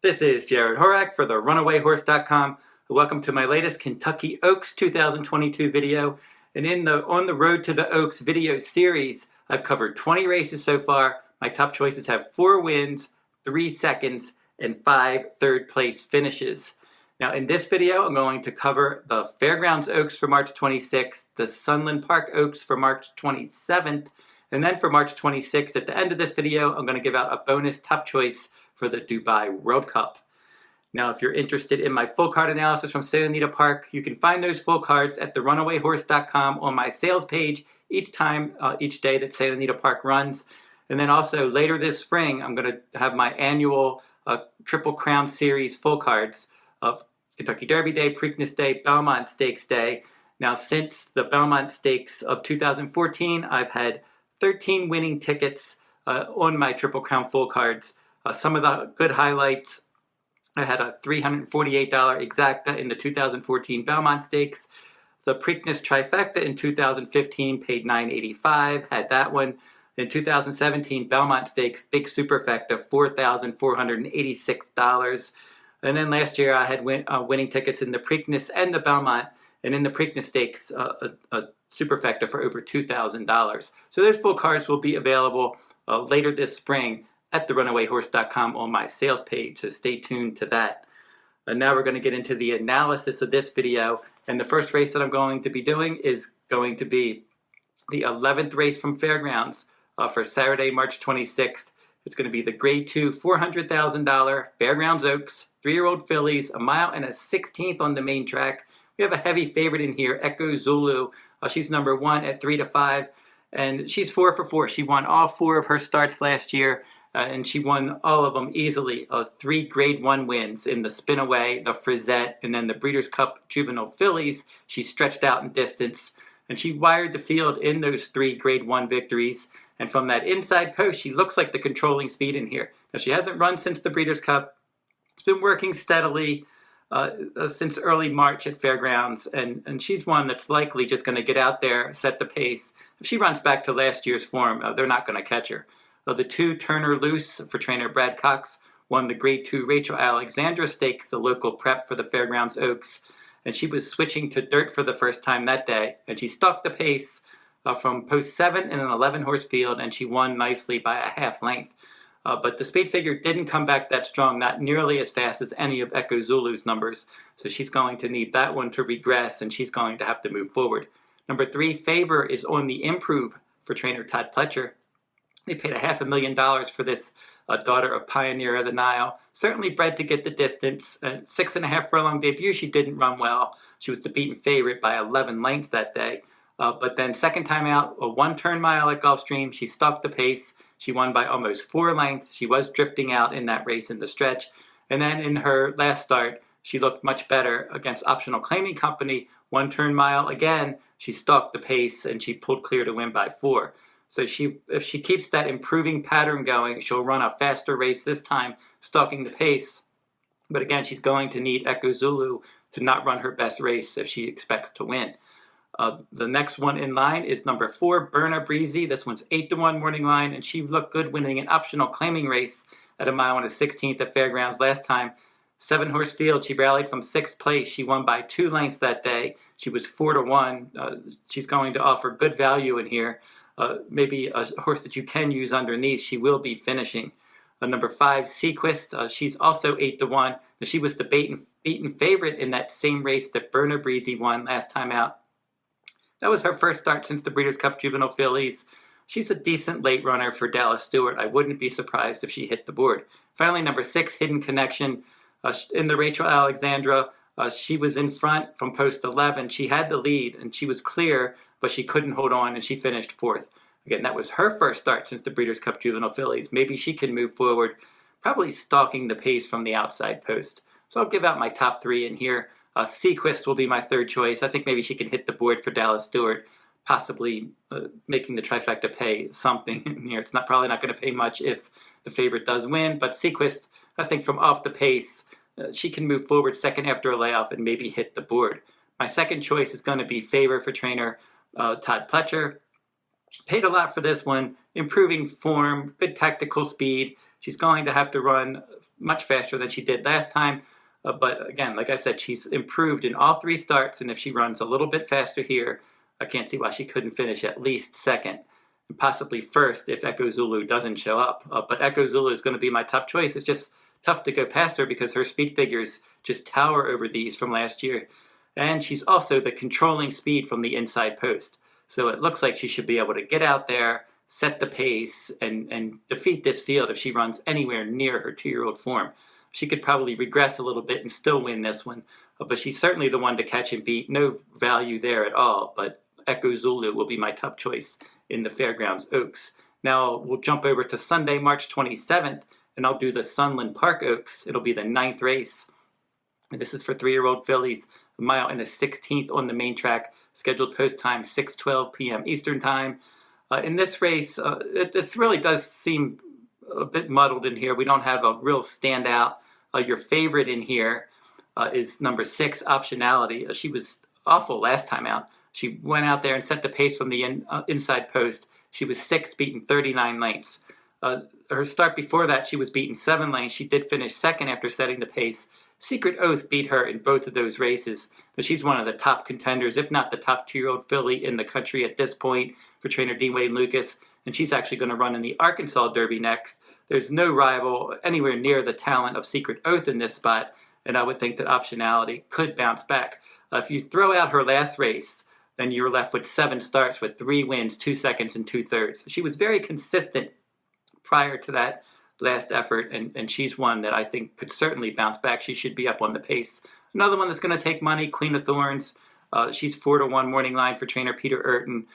This is Jarrod Horak for the RunawayHorse.com. Welcome to my latest Kentucky Oaks 2022 video. And in the On the Road to the Oaks video series, I've covered 20 races so far. My top choices have 4 wins, 3 seconds, and 5 third-place finishes. Now in this video, I'm going to cover the Fairgrounds Oaks for March 26th, the Sunland Park Oaks for March 27th, and then for March 26th, at the end of this video, I'm going to give out a bonus top choice for the Dubai World Cup. Now, if you're interested in my full card analysis from Santa Anita Park, you can find those full cards at the runawayhorse.com on my sales page each day that Santa Anita Park runs. And then also later this spring, I'm going to have my annual Triple Crown Series full cards of Kentucky Derby Day, Preakness Day, Belmont Stakes Day. Now, since the Belmont Stakes of 2014, I've had 13 winning tickets on my Triple Crown full cards. Some of the good highlights: I had a $348 exacta in the 2014 Belmont Stakes. The Preakness Trifecta in 2015 paid $985, had that one. In 2017 Belmont Stakes Big Superfecta, $4,486. And then last year I had winning tickets in the Preakness and the Belmont, and in the Preakness Stakes a Superfecta for over $2,000. So those full cards will be available later this spring at the runawayhorse.com on my sales page, so stay tuned to that. And now we're going to get into the analysis of this video, and the first race that I'm going to be doing is going to be the 11th race from Fairgrounds for Saturday, March 26th. It's going to be the Grade 2 $400,000 Fairgrounds Oaks, 3-year-old fillies, 1 mile and a 16th on the main track. We have a heavy favorite in here, Echo Zulu. She's number 1 at 3 to 5, and she's 4 for 4. She won all 4 of her starts last year. And she won all of them easily. 3 Grade 1 wins in the Spinaway, the Frizette, and then the Breeders' Cup Juvenile Fillies. She stretched out in distance, and she wired the field in those 3 Grade 1 victories. And from that inside post, she looks like the controlling speed in here. Now, she hasn't run since the Breeders' Cup. She's been working steadily since early March at Fairgrounds, and she's one that's likely just going to get out there, set the pace. If she runs back to last year's form, they're not going to catch her. The 2 Turnerloose for trainer Brad Cox won the Grade 2 Rachel Alexandra Stakes, the local prep for the Fairgrounds Oaks, and she was switching to dirt for the first time that day, and she stalked the pace from post 7 in an 11-horse field, and she won nicely by a half length. But the speed figure didn't come back that strong, not nearly as fast as any of Echo Zulu's numbers, so she's going to need that one to regress, and she's going to have to move forward. Number 3, Favor, is on the improve for trainer Todd Pletcher. They paid $500,000 for this daughter of Pioneer of the Nile. Certainly bred to get the distance. 6.5 furlong debut, she didn't run well. She was the beaten favorite by 11 lengths that day. But then second time out, a 1-turn mile at Gulfstream, she stalked the pace. She won by almost 4 lengths. She was drifting out in that race in the stretch. And then in her last start, she looked much better against Optional Claiming Company. 1-turn mile again, she stalked the pace and she pulled clear to win by 4. So if she keeps that improving pattern going, she'll run a faster race this time, stalking the pace. But again, she's going to need Echo Zulu to not run her best race if she expects to win. The next one in line is number 4, Bernabreezy. This one's 8 to 1 morning line, and she looked good winning an Optional Claiming race at 1 mile and a 16th at Fairgrounds last time. 7-horse field, she rallied from 6th place. She won by 2 lengths that day. She was 4 to 1. She's going to offer good value in here. Maybe a horse that you can use underneath. She will be finishing. Number 5, Sequist. She's also 8 to 1. She was the beaten favorite in that same race that Bernabreezy won last time out. That was her first start since the Breeders' Cup Juvenile Fillies. She's a decent late runner for Dallas Stewart. I wouldn't be surprised if she hit the board. Finally, number 6, Hidden Connection. In the Rachel Alexandra, she was in front from post 11. She had the lead and she was clear, but she couldn't hold on, and she finished 4th. Again, that was her first start since the Breeders' Cup Juvenile Fillies. Maybe she can move forward, probably stalking the pace from the outside post. So I'll give out my top 3 in here. Sequist will be my 3rd choice. I think maybe she can hit the board for Dallas Stewart, possibly making the trifecta pay something in here. It's probably not going to pay much if the favorite does win, but Sequist, I think from off the pace, she can move forward second after a layoff and maybe hit the board. My second choice is going to be Favor for trainer Todd Pletcher. Paid a lot for this one. Improving form, good tactical speed. She's going to have to run much faster than she did last time. But again, like I said, she's improved in all 3 starts, and if she runs a little bit faster here, I can't see why she couldn't finish at least second, and possibly first if Echo Zulu doesn't show up. But Echo Zulu is going to be my top choice. It's just tough to go past her because her speed figures just tower over these from last year. And she's also the controlling speed from the inside post. So it looks like she should be able to get out there, set the pace, and defeat this field if she runs anywhere near her 2-year-old form. She could probably regress a little bit and still win this one. But she's certainly the one to catch and beat. No value there at all. But Echo Zulu will be my top choice in the Fairgrounds Oaks. Now we'll jump over to Sunday, March 27th, and I'll do the Sunland Park Oaks. It'll be the 9th race. And this is for 3-year-old fillies, a mile and a 16th on the main track. Scheduled post time 6:12 p.m. Eastern time. In this race, this really does seem a bit muddled in here. We don't have a real standout. Your favorite in here is number 6, Optionality. She was awful last time out. She went out there and set the pace from the inside post. She was 6th, beaten 39 lengths. Her start before that, she was beaten 7 lengths. She did finish second after setting the pace. Secret Oath beat her in both of those races. But she's one of the top contenders, if not the top 2-year-old filly in the country at this point for trainer D. Wayne Lucas. And she's actually going to run in the Arkansas Derby next. There's no rival anywhere near the talent of Secret Oath in this spot. And I would think that Optionality could bounce back. If you throw out her last race, then you're left with 7 starts with 3 wins, 2 seconds, and 2/3. She was very consistent prior to that last effort, and she's one that I think could certainly bounce back. She should be up on the pace. Another one that's going to take money, Queen of Thorns. She's 4-1 morning line for trainer Peter Urton.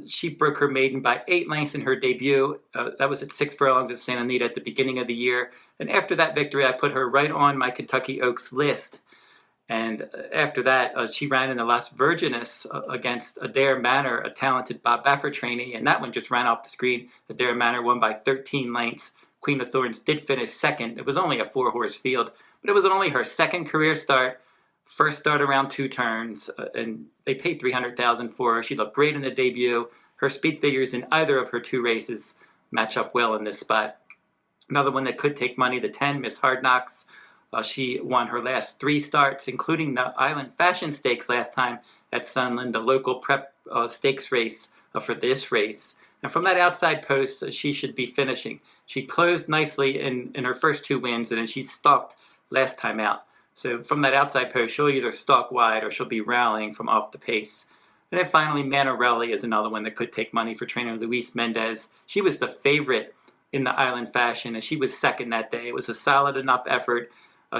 She broke her maiden by 8 lengths in her debut. That was at 6 furlongs at Santa Anita at the beginning of the year. And after that victory, I put her right on my Kentucky Oaks list. And after that, she ran in the Las Virgenes against Adair Manor, a talented Bob Baffert trainee, and that one just ran off the screen. Adair Manor won by 13 lengths. Queen of Thorns did finish second. It was only a 4-horse field, but it was only her second career start, first start around 2 turns, and they paid $300,000 for her. She looked great in the debut. Her speed figures in either of her 2 races match up well in this spot. Another one that could take money, the 10, Miss Hard Knocks. She won her last 3 starts, including the Island Fashion Stakes last time at Sunland, the local prep stakes race for this race. And from that outside post, she should be finishing. She closed nicely in her first 2 wins, and then she stalked last time out. So from that outside post, she'll either stalk wide or she'll be rallying from off the pace. And then finally, Manorelli is another one that could take money for trainer Luis Mendez. She was the favorite in the Island Fashion, and she was second that day. It was a solid enough effort.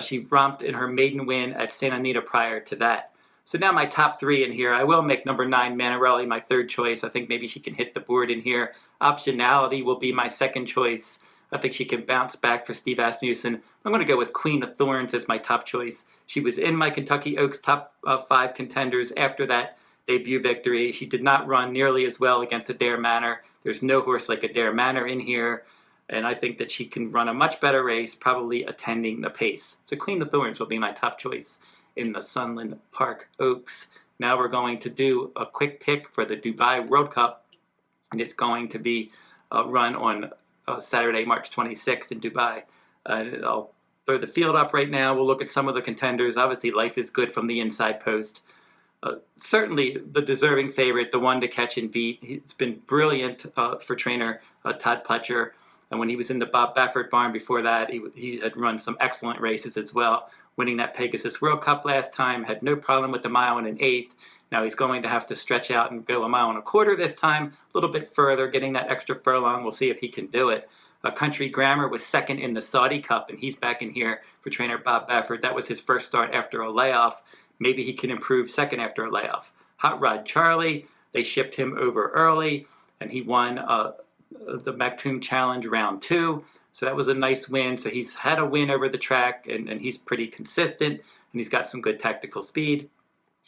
She romped in her maiden win at Santa Anita prior to that. So now my top 3 in here. I will make number 9, Manorelli, my 3rd choice. I think maybe she can hit the board in here. Optionality will be my 2nd choice. I think she can bounce back for Steve Asmussen. I'm going to go with Queen of Thorns as my top choice. She was in my Kentucky Oaks top 5 contenders after that debut victory. She did not run nearly as well against Adair Manor. There's no horse like Adair Manor in here. And I think that she can run a much better race, probably attending the pace. So Queen of Thorns will be my top choice in the Sunland Park Oaks. Now we're going to do a quick pick for the Dubai World Cup. And it's going to be run on Saturday, March 26th in Dubai. I'll throw the field up right now. We'll look at some of the contenders. Obviously, Life is Good from the inside post. Certainly the deserving favorite, the one to catch and beat. It's been brilliant for trainer Todd Pletcher. And when he was in the Bob Baffert barn before that, he had run some excellent races as well, winning that Pegasus World Cup last time, had no problem with the 1 1/8. Now he's going to have to stretch out and go 1 1/4 this time, a little bit further, getting that extra furlong. We'll see if he can do it. Country Grammar was second in the Saudi Cup, and he's back in here for trainer Bob Baffert. That was his first start after a layoff. Maybe he can improve second after a layoff. Hot Rod Charlie, they shipped him over early, and he won the Maktoum Challenge round 2. So that was a nice win. So he's had a win over the track, and he's pretty consistent, and he's got some good tactical speed.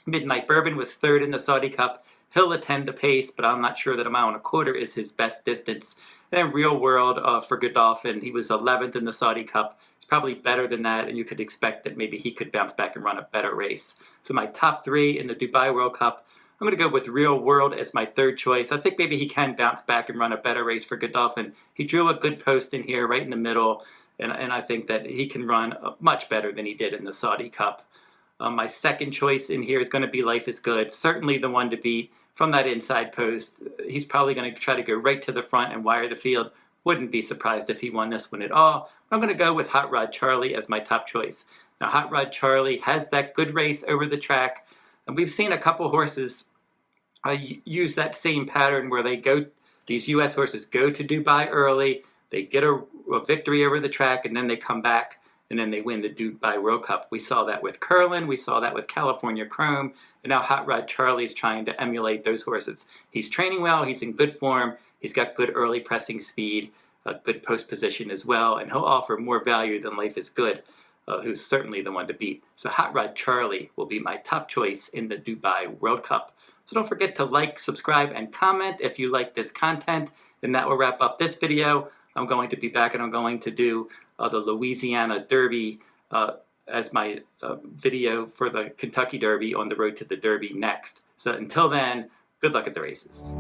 Midnight Bourbon was 3rd in the Saudi Cup. He'll attend the pace, but I'm not sure that 1 1/4 is his best distance. And then Real World for Godolphin, he was 11th in the Saudi Cup. It's probably better than that, and you could expect that maybe he could bounce back and run a better race. So my top 3 in the Dubai World Cup, I'm going to go with Real World as my third choice. I think maybe he can bounce back and run a better race for Godolphin. He drew a good post in here, right in the middle, and I think that he can run much better than he did in the Saudi Cup. My second choice in here is going to be Life is Good. Certainly the one to beat from that inside post. He's probably going to try to go right to the front and wire the field. Wouldn't be surprised if he won this one at all. I'm going to go with Hot Rod Charlie as my top choice. Now, Hot Rod Charlie has that good race over the track, and we've seen a couple horses use that same pattern where these U.S. horses go to Dubai early, they get a victory over the track, and then they come back, and then they win the Dubai World Cup. We saw that with Curlin, we saw that with California Chrome, and now Hot Rod Charlie is trying to emulate those horses. He's training well, he's in good form, he's got good early pressing speed, a good post position as well, and he'll offer more value than Life is Good, who's certainly the one to beat. So Hot Rod Charlie will be my top choice in the Dubai World Cup. So don't forget to like, subscribe, and comment if you like this content. And that will wrap up this video. I'm going to be back and I'm going to do the Louisiana Derby as my video for the Kentucky Derby on the road to the Derby next. So until then, good luck at the races.